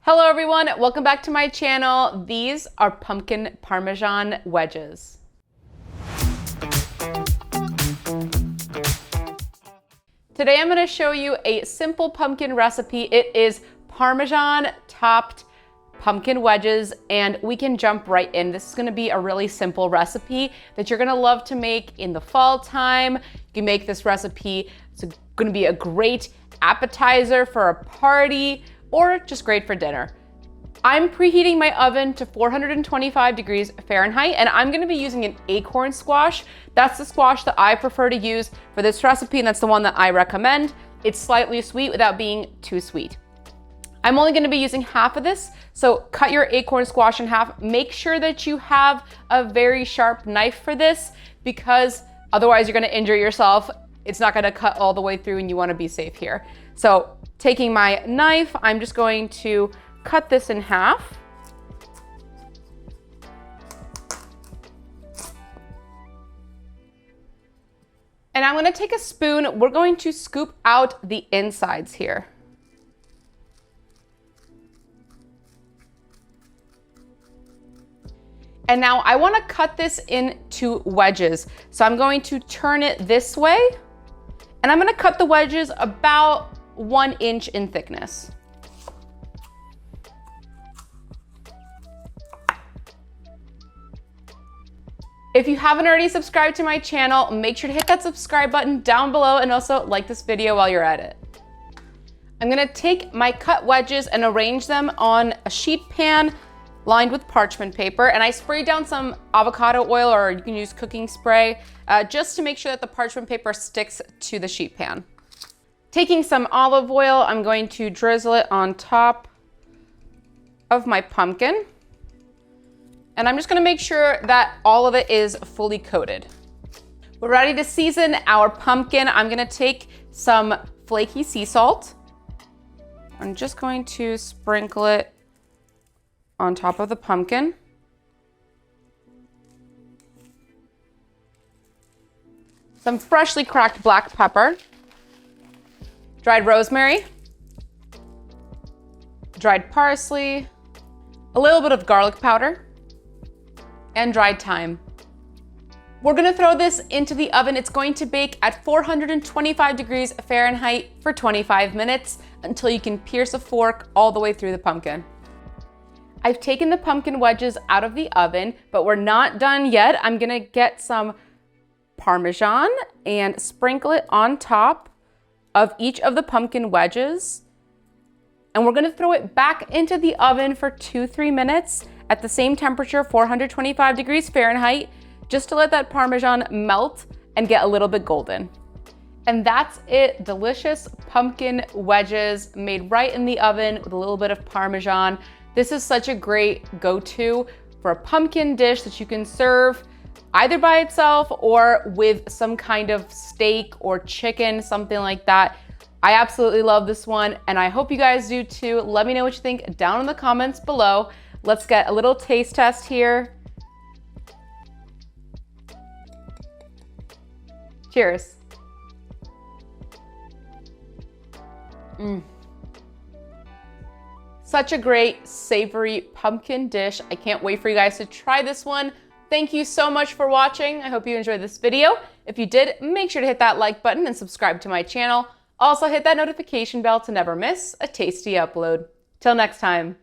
Hello everyone, welcome back to my channel. These are pumpkin Parmesan wedges. Today I'm going to show you a simple pumpkin recipe. It is Parmesan topped pumpkin wedges, and we can jump right in. This is going to be a really simple recipe that you're going to love to make in the fall time. You can make this recipe. It's going to be a great appetizer for a party or just great for dinner. I'm preheating my oven to 425 degrees Fahrenheit, and I'm gonna be using an acorn squash. That's the squash that I prefer to use for this recipe, and that's the one that I recommend. It's slightly sweet without being too sweet. I'm only gonna be using half of this, so cut your acorn squash in half. Make sure that you have a very sharp knife for this, because otherwise you're gonna injure yourself. It's not gonna cut all the way through, and you wanna be safe here. So taking my knife, I'm just going to cut this in half. And I'm gonna take a spoon. We're going to scoop out the insides here. And now I wanna cut this into wedges. So I'm going to turn it this way, and I'm gonna cut the wedges about 1 inch in thickness. If you haven't already subscribed to my channel, make sure to hit that subscribe button down below and also like this video while you're at it. I'm gonna take my cut wedges and arrange them on a sheet pan lined with parchment paper, and I spray down some avocado oil, or you can use cooking spray, just to make sure that the parchment paper sticks to the sheet pan. Taking some olive oil, I'm going to drizzle it on top of my pumpkin. And I'm just gonna make sure that all of it is fully coated. We're ready to season our pumpkin. I'm gonna take some flaky sea salt. I'm just going to sprinkle it on top of the pumpkin. Some freshly cracked black pepper. Dried rosemary, dried parsley, a little bit of garlic powder, and dried thyme. We're gonna throw this into the oven. It's going to bake at 425 degrees Fahrenheit for 25 minutes until you can pierce a fork all the way through the pumpkin. I've taken the pumpkin wedges out of the oven, but we're not done yet. I'm gonna get some Parmesan and sprinkle it on top of each of the pumpkin wedges. And we're gonna throw it back into the oven for 2-3 minutes at the same temperature, 425 degrees Fahrenheit, just to let that Parmesan melt and get a little bit golden. And that's it, delicious pumpkin wedges made right in the oven with a little bit of Parmesan. This is such a great go-to for a pumpkin dish that you can serve either by itself or with some kind of steak or chicken, something like that. I absolutely love this one, and I hope you guys do too. Let me know what you think down in the comments below. Let's get a little taste test here. Cheers. Such a great savory pumpkin dish. I can't wait for you guys to try this one. Thank you so much for watching. I hope you enjoyed this video. If you did, make sure to hit that like button and subscribe to my channel. Also hit that notification bell to never miss a tasty upload. Till next time.